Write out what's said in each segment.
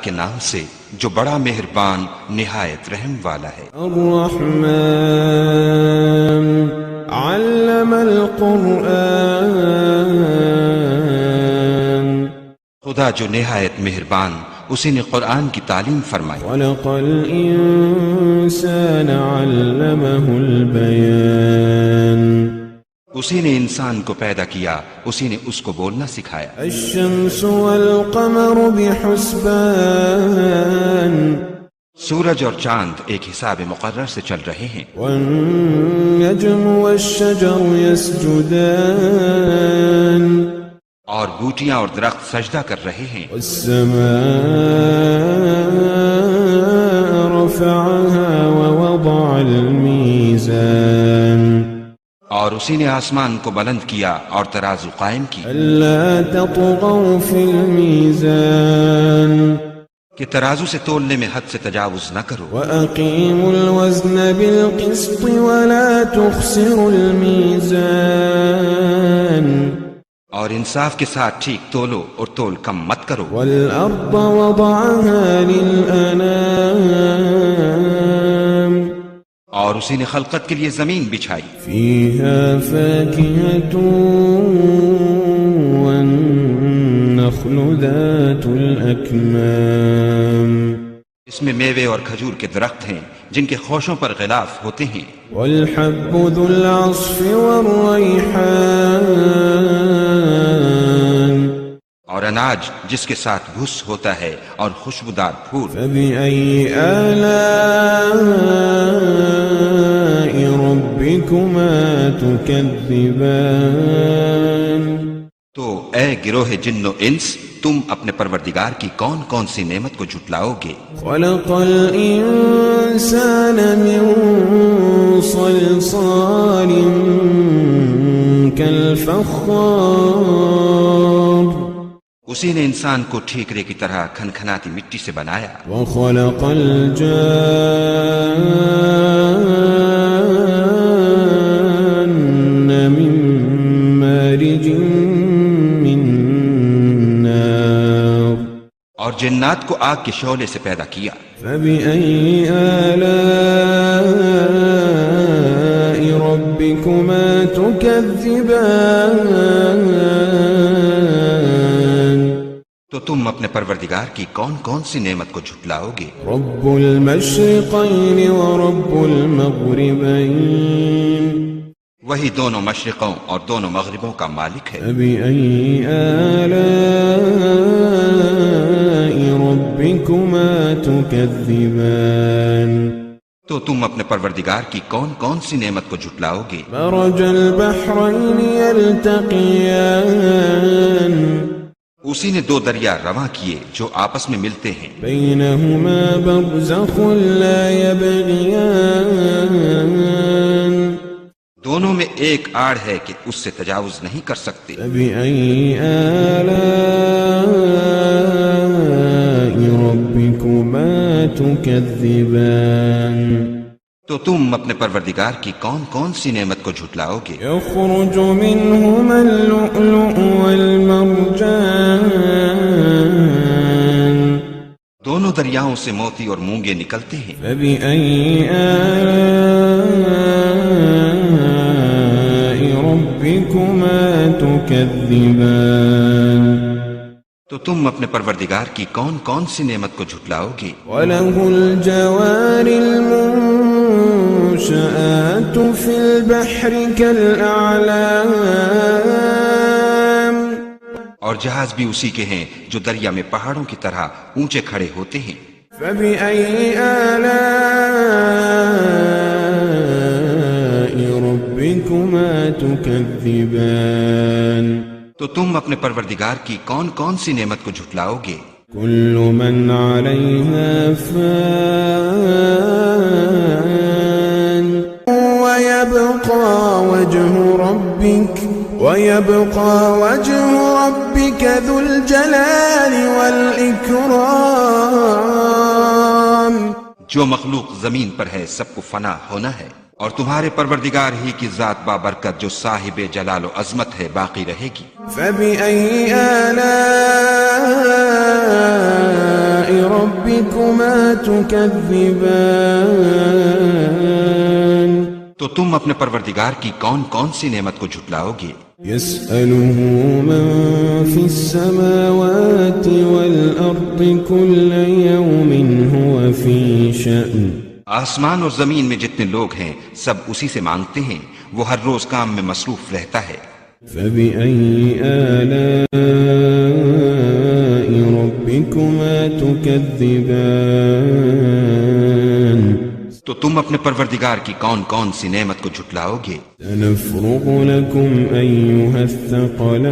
کے نام سے جو بڑا مہربان نہایت رحم والا ہے۔ الرحمن علم القرآن، خدا جو نہایت مہربان اسی نے قرآن کی تعلیم فرمائی۔ خلق الإنسان علمه البيان، اسی نے انسان کو پیدا کیا، اسی نے اس کو بولنا سکھایا۔ الشمس والقمر بحسبان، سورج اور چاند ایک حساب مقرر سے چل رہے ہیں۔ والنجم والشجر يسجدان، اور بوٹیاں اور درخت سجدہ کر رہے ہیں۔ والسماء رفعها ووضع الميزان، اور اسی نے آسمان کو بلند کیا اور ترازو قائم کی ألا تطغوا في الميزان، کہ ترازو سے تولنے میں حد سے تجاوز نہ کرو۔ وأقيموا الوزن بالقسط ولا تخسروا الميزان، اور انصاف کے ساتھ ٹھیک تولو اور تول کم مت کرو۔ والأرض وضعها للأنام، اور اسی نے خلقت کے لیے زمین بچھائی، فيها فاكهة والنخل ذات الأكمام، اس میں میوے اور کھجور کے درخت ہیں جن کے خوشوں پر غلاف ہوتے ہیں، والحب ذو العصف والريحان، اور اناج جس کے ساتھ بھس ہوتا ہے اور خوشبودار پھول۔ فبأي آلاء ربكما تكذبان، تو اے گروہ جن و انس، تم اپنے پروردگار کی کون کون سی نعمت کو جھٹلاؤ گے؟ خلق الإنسان من صلصال كالفخار، اسی نے انسان کو ٹھیکرے کی طرح کھنکھناتی مٹی سے بنایا۔ وخلق الجان من مارج من نار، اور جنات کو آگ کے شعلے سے پیدا کیا۔ فبأي آلاء ربكما تكذبان، تو تم اپنے پروردگار کی کون کون سی نعمت کو جھٹلاؤ گے؟ رب المشرقين ورب المغربين، وہی دونوں مشرقوں اور دونوں مغربوں کا مالک ہے۔ فبأي آلاء ربكما تكذبان، تو تم اپنے پروردگار کی کون کون سی نعمت کو جھٹلاؤ گے؟ مرج البحرين يلتقيان، اسی نے دو دریا رواں کیے جو آپس میں ملتے ہیں، بينهما برزخ لا يبغيان، دونوں میں ایک آڑ ہے کہ اس سے تجاوز نہیں کر سکتے۔ فبأي آلاء ربكما تكذبان، تو تم اپنے پروردگار کی کون کون سی نعمت کو جھٹلاؤ گے؟ يخرج منهما اللؤلؤ والمرجان، دونوں دریاؤں سے موتی اور مونگے نکلتے ہیں۔ فبأي آلاء ربكما تكذبان، تو تم اپنے پروردگار کی کون کون سی نعمت کو جھٹلاؤ گے؟ وله الجوار المنشآت في البحر كالأعلام، اور جہاز بھی اسی کے ہیں جو دریا میں پہاڑوں کی طرح اونچے کھڑے ہوتے ہیں۔ فبأي آلاء ربكما تكذبان، تو تم اپنے پروردگار کی کون کون سی نعمت کو جھٹلاؤ گے؟ كل من عليها فان، ويبقى وجه ربك ذو الجلال والإكرام، جو مخلوق زمین پر ہے سب کو فنا ہونا ہے، اور تمہارے پروردگار ہی کی ذات بابرکت جو صاحب جلال و عظمت ہے باقی رہے گی۔ فبأي آلاء ربكما تكذبان تو تم اپنے پروردگار کی کون کون سی نعمت کو جھٹلاؤ گے؟ يسأله من في السماوات والأرض كل يوم هو في شأن آسمان اور زمین میں جتنے لوگ ہیں سب اسی سے مانگتے ہیں، وہ ہر روز کام میں مصروف رہتا ہے۔ فبأي آلاء ربكما تكذبان تو تم اپنے پروردگار کی کون کون سی نعمت کو جھٹلاؤ گے؟ سنفرغ لكم أيها الثقلان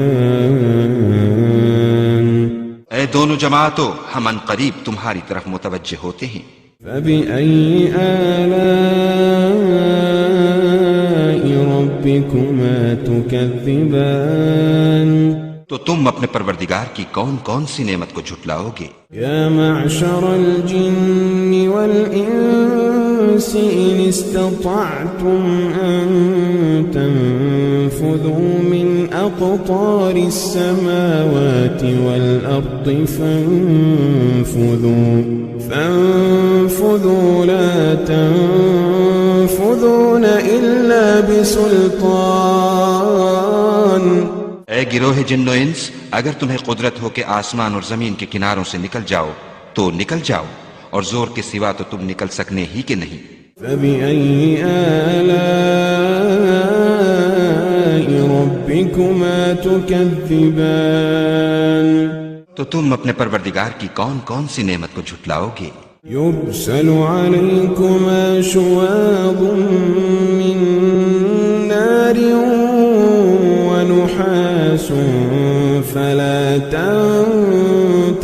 اے دونوں جماعتوں، ہم ان قریب تمہاری طرف متوجہ ہوتے ہیں۔ فبأي آلاء ربكما تكذبان تو تم اپنے پروردگار کی کون کون سی نعمت کو جھٹلاؤ گے؟ يا معشر الجن والإنس إن استطعتم أن تنفذوا من أقطار السماوات والأرض فانفذوا لا تنفذون إلا بسلطان اے گروہ جن و انس، اگر تمہیں قدرت ہو کہ آسمان اور زمین کے کناروں سے نکل جاؤ تو نکل جاؤ، اور زور کے سوا تو تم نکل سکنے ہی کہ نہیں۔ فبأي آلاء ربكما تكذبان تو تم اپنے پروردگار کی کون کون سی نعمت کو جھٹلاؤ گے؟ يرسل عليكما شواظ من نار ونحاس فلا تنتصران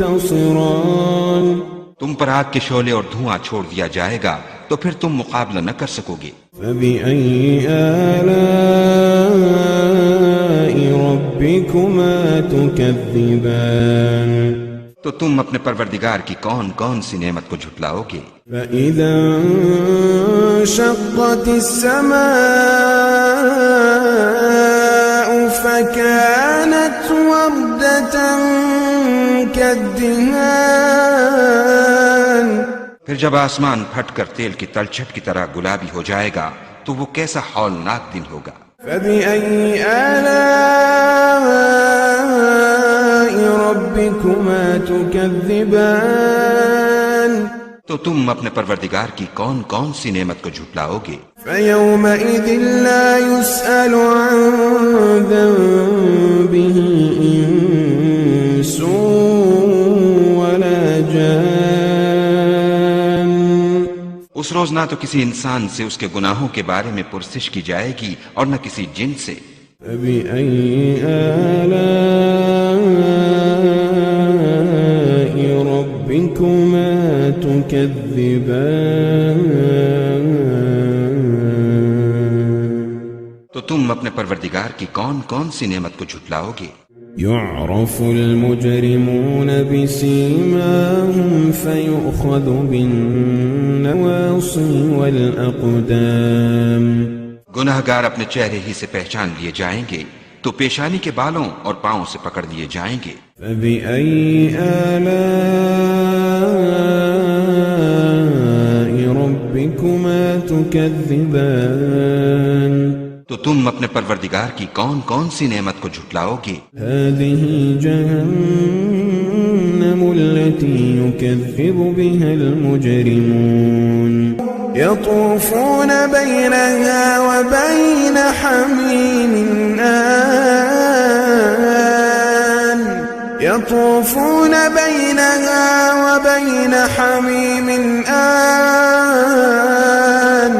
تم پر آگ کے شعلے اور دھواں چھوڑ دیا جائے گا تو پھر تم مقابلہ نہ کر سکو گے۔ فبأي آلاء ربكما تكذبان تو تم اپنے پروردگار کی کون کون سی نعمت کو جھٹلاؤ گے؟ فإذا انشقت السماء فكانت وردة كالدهان پھر جب آسمان پھٹ کر تیل کی تلچھٹ کی طرح گلابی ہو جائے گا تو وہ کیسا ہولناک دن ہوگا۔ فبأي آلاء ربكما تكذبان تو تم اپنے پروردگار کی کون کون سی نعمت کو جھٹلاؤ گے؟ فيومئذ لا يسأل عن ذنبه إنس ولا جان اس روز نہ تو کسی انسان سے اس کے گناہوں کے بارے میں پرسش کی جائے گی اور نہ کسی جن سے۔ فبأي آلاء ربكما تكذبان تو تم اپنے پروردگار کی کون کون سی نعمت کو جھٹلاؤ گے؟ يعرف المجرمون بسيماهم فيؤخذ بالنواصي والأقدام گناہ گار اپنے چہرے ہی سے پہچان لیے جائیں گے تو پیشانی کے بالوں اور پاؤں سے پکڑ لیے جائیں گے۔ فبأي آلاء ربكما تكذبان تو تم اپنے پروردگار کی کون کون سی نعمت کو جھٹلاؤ گے؟ هذه جهنم التي يكذب بها المجرمون يطوفون بينها وبين حميم آن يطوفون بينها وبين حميم آن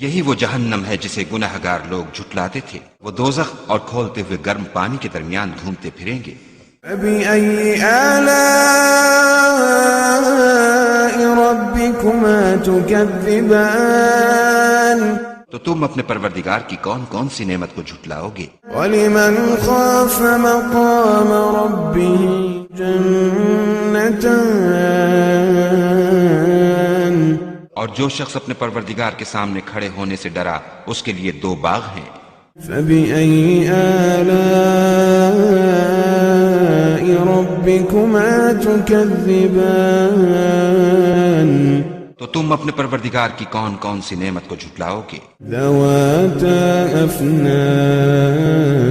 یہی وہ جہنم ہے جسے گناہ گار لوگ جھٹلاتے تھے، وہ دوزخ اور کھولتے ہوئے گرم پانی کے درمیان گھومتے پھریں گے۔ فبأي آلاء ربكما تكذبان تو تم اپنے پروردگار کی کون کون سی نعمت کو جھٹلاؤ گے؟ ولمن خاف مقام ربه جنتان اور جو شخص اپنے پروردگار کے سامنے کھڑے ہونے سے ڈرا اس کے لیے دو باغ ہیں۔ فبأي آلاء ربكما تكذبان تم اپنے پروردگار کی کون کون سی نعمت کو جھٹلاؤ گے؟ ذواتا أفنان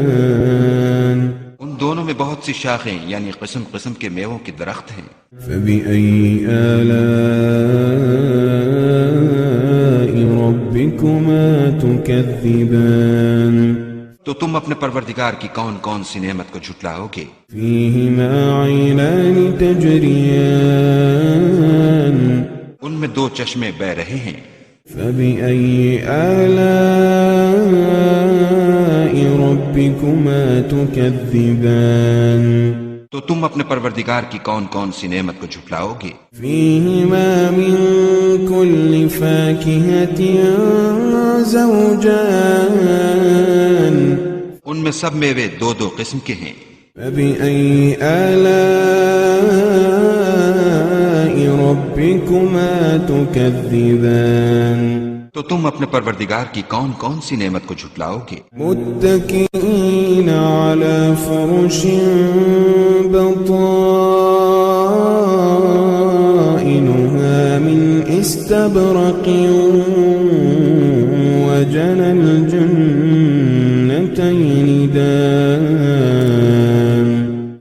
ان دونوں میں بہت سی شاخیں یعنی قسم قسم کے میووں کے درخت ہیں۔ فبأي آلاء ربكما تكذبان تو تم اپنے پروردگار کی کون کون سی نعمت کو جھٹلاؤ گے؟ فيهما عينان تجريان ان میں دو چشمے بہ رہے ہیں۔ فبأي آلاء ربكما تكذبان تو تم اپنے پروردگار کی کون کون سی نعمت کو جھٹلاؤ گے؟ فيهما من كل فاكهة زوجان ان میں سب میوے دو دو قسم کے ہیں۔ فبأي آلاء ربكما تكذبان تو تم اپنے پروردگار کی کون کون سی نعمت کو جھٹلاؤ گے؟ متكئين على فرش بطائنها من استبرق وجنى الجنتين دان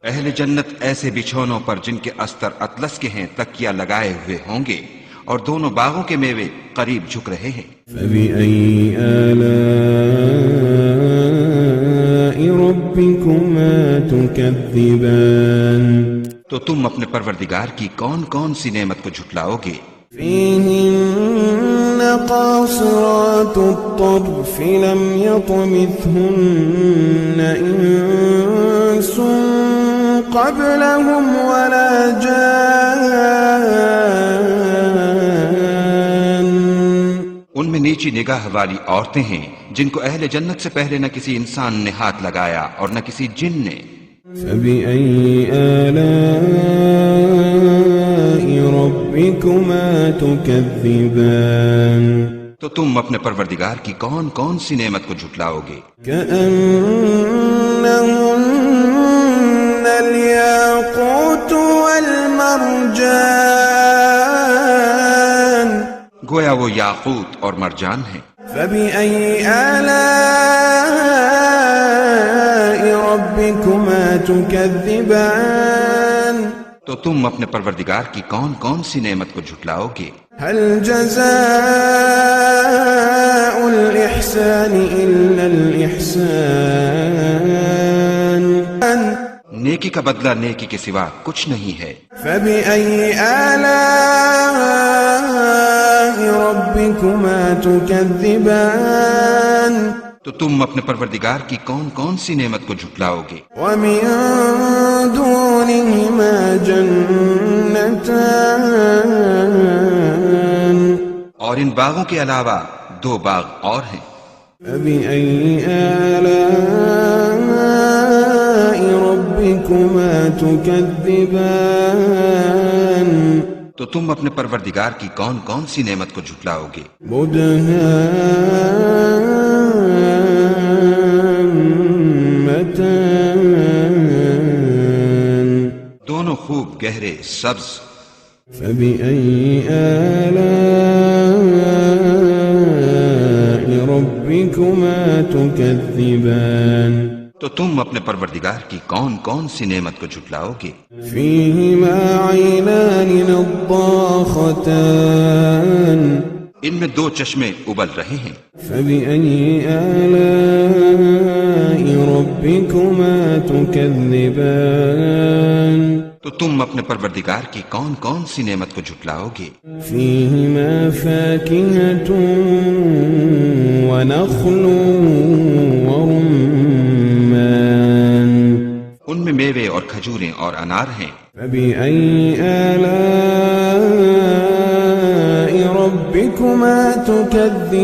اہل جنت ایسے بچھونوں پر جن کے استر اطلس کے ہیں تکیہ لگائے ہوئے ہوں گے اور دونوں باغوں کے میوے قریب جھک رہے ہیں۔ فبأي آلاء ربكما تكذبان تو تم اپنے پروردگار کی کون کون سی نعمت کو جھٹلاؤ گے؟ فيهن قاصرات الطرف لم يطمثهن إنس قبلهم ولا جان ان میں نیچی نگاہ والی عورتیں ہیں جن کو اہل جنت سے پہلے نہ کسی انسان نے ہاتھ لگایا اور نہ کسی جن نے۔ فبأي آلاء ربكما تكذبان تو تم اپنے پروردگار کی کون کون سی نعمت کو جھٹلاؤ گے؟ كأنهن الياقوت والمرجان گویا وہ یاقوت اور مرجان ہیں۔ فبأي آلاء ربكما تكذبان تو تم اپنے پروردگار کی کون کون سی نعمت کو جھٹلاؤ گے؟ هل جزاء الإحسان إلا الإحسان نیکی کا بدلہ نیکی کے سوا کچھ نہیں ہے۔ فبأي آلاء ربكما تكذبان تو تم اپنے پروردگار کی کون کون سی نعمت کو جھٹلاؤ گے؟ ومن دونهما جنتان اور ان باغوں کے علاوہ دو باغ اور ہیں۔ فبأي آلاء ربكما تكذبان تو تم اپنے پروردگار کی کون کون سی نعمت کو جھٹلاؤ گے؟ مدهامتان دونوں خوب گہرے سبز۔ فبأي آلاء ربكما تكذبان تو تم اپنے پروردگار کی کون کون سی نعمت کو جھٹلاؤ گے؟ فيهما عينان نضاختان ان میں دو چشمے ابل رہے ہیں۔ فبأي آلاء ربكما تكذبان تو تم اپنے پروردگار کی کون کون سی نعمت کو جھٹلاؤ گے؟ فيهما فاكهة ونخل ورمان ان میں میوے اور کھجوریں اور انار ہیں۔ فبأي آلاء ربكما تكذبان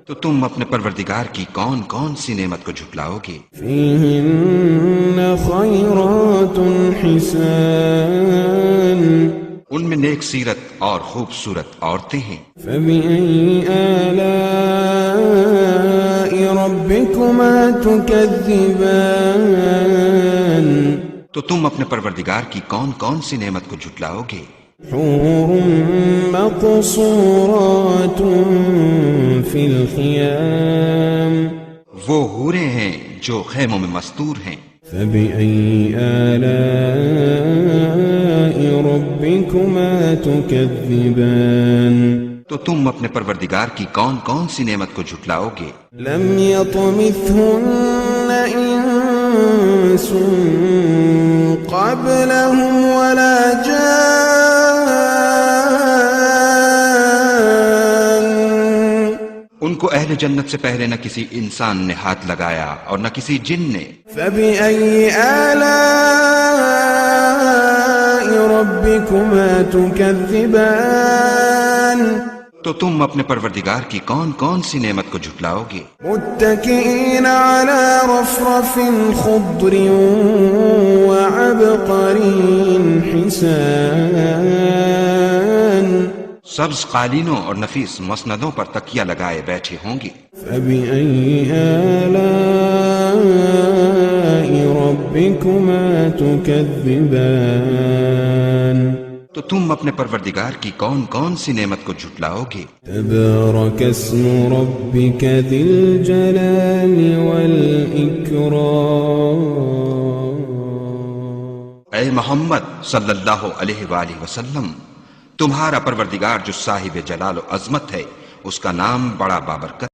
تو تم اپنے پروردگار کی کون کون سی نعمت کو جھٹلاؤ گے؟ فيهن خيرات حسان ان میں نیک سیرت اور خوبصورت عورتیں ہیں۔ فبأي آلاء ربكما تكذبان تو تم اپنے پروردگار کی کون کون سی نعمت کو جھٹلاؤ گے؟ حور مقصورات في الخيام وہ حوریں ہیں جو خیموں میں مستور ہیں. فبأي آلاء ربكما تكذبان تو تم اپنے پروردگار کی کون کون سی نعمت کو جھٹلاؤ گے؟ لم يطمثهن إنس قبلهم ولا جان ان کو اہل جنت سے پہلے نہ کسی انسان نے ہاتھ لگایا اور نہ کسی جن نے. فبأي آلاء ربكما تكذبان تو تم اپنے پروردگار کی کون کون سی نعمت کو جھٹلاؤ گے؟ متكئين على رفرف خضر وعبقري حسان سبز قالینوں اور نفیس مسندوں پر تکیہ لگائے بیٹھے ہوں گے. فبأي آلاء ربكما تكذبان تو تم اپنے پروردگار کی کون کون سی نعمت کو جھٹلاؤ گے؟ تبارك اسم ربك ذي الجلال والإكرام اے محمد صلی اللہ علیہ وآلہ وسلم، تمہارا پروردگار جو صاحب جلال و عظمت ہے، اس کا نام بڑا بابرکت